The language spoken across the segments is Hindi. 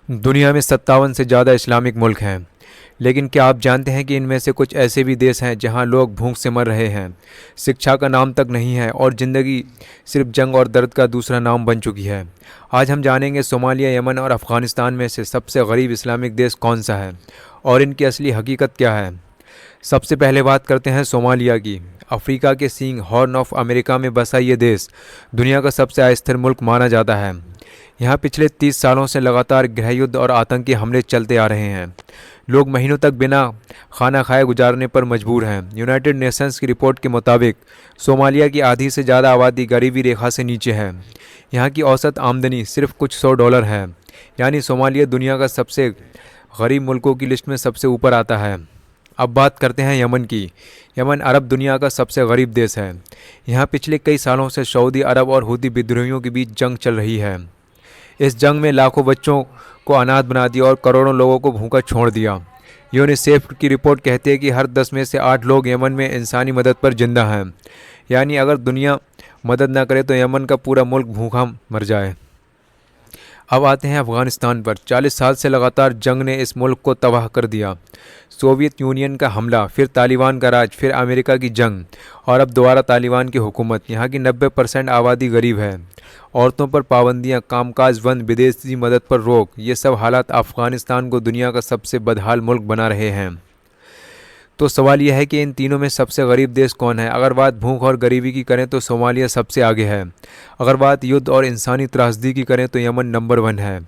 दुनिया में 57 से ज़्यादा इस्लामिक मुल्क हैं। लेकिन क्या आप जानते हैं कि इनमें से कुछ ऐसे भी देश हैं जहां लोग भूख से मर रहे हैं, शिक्षा का नाम तक नहीं है और ज़िंदगी सिर्फ जंग और दर्द का दूसरा नाम बन चुकी है। आज हम जानेंगे सोमालिया, यमन और अफ़गानिस्तान में से सबसे गरीब इस्लामिक देश कौन सा है और इनकी असली हकीकत क्या है। सबसे पहले बात करते हैं सोमालिया की। अफ्रीका के सींग हॉर्न ऑफ अमेरिका में बसा ये देश दुनिया का सबसे अस्थिर मुल्क माना जाता है। यहाँ पिछले 30 सालों से लगातार गृहयुद्ध और आतंकी हमले चलते आ रहे हैं। लोग महीनों तक बिना खाना खाए गुजारने पर मजबूर हैं। यूनाइटेड नेशंस की रिपोर्ट के मुताबिक सोमालिया की आधी से ज़्यादा आबादी गरीबी रेखा से नीचे है। यहाँ की औसत आमदनी सिर्फ कुछ $100 है, यानी सोमालिया दुनिया का सबसे गरीब मुल्कों की लिस्ट में सबसे ऊपर आता है। अब बात करते हैं यमन की। यमन अरब दुनिया का सबसे गरीब देश है। यहाँ पिछले कई सालों से सऊदी अरब और हूती विद्रोहियों के बीच जंग चल रही है। इस जंग में लाखों बच्चों को अनाथ बना दिया और करोड़ों लोगों को भूखा छोड़ दिया। यूनिसेफ की रिपोर्ट कहती है कि हर 10 में से 8 लोग यमन में इंसानी मदद पर जिंदा हैं, यानी अगर दुनिया मदद न करे तो यमन का पूरा मुल्क भूखा मर जाए। अब आते हैं अफ़गानिस्तान पर। 40 साल से लगातार जंग ने इस मुल्क को तबाह कर दिया। सोवियत यूनियन का हमला, फिर तालिबान का राज, फिर अमेरिका की जंग और अब दोबारा तालिबान की हुकूमत। यहाँ की 90% आबादी गरीब है। औरतों पर पाबंदियाँ, कामकाज बंद, विदेशी मदद पर रोक, ये सब हालात अफ़गानिस्तान को दुनिया का सबसे बदहाल मुल्क बना रहे हैं। तो सवाल यह है कि इन तीनों में सबसे गरीब देश कौन है। अगर बात भूख और गरीबी की करें तो सोमालिया सबसे आगे है। अगर बात युद्ध और इंसानी त्रासदी की करें तो यमन नंबर 1 है।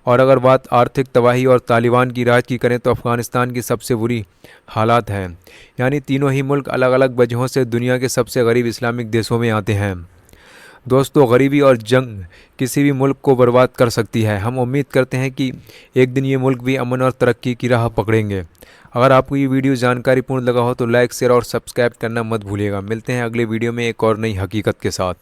और अगर बात आर्थिक तबाही और तालिबान की राज की करें तो अफ़गानिस्तान की सबसे बुरी हालात है। यानी तीनों ही मुल्क अलग अलग वजहों से दुनिया के सबसे गरीब इस्लामिक देशों में आते हैं। दोस्तों, गरीबी और जंग किसी भी मुल्क को बर्बाद कर सकती है। हम उम्मीद करते हैं कि एक दिन ये मुल्क भी अमन और तरक्की की राह पकड़ेंगे। अगर आपको ये वीडियो जानकारीपूर्ण लगा हो तो लाइक, शेयर और सब्सक्राइब करना मत भूलिएगा। मिलते हैं अगले वीडियो में एक और नई हकीकत के साथ।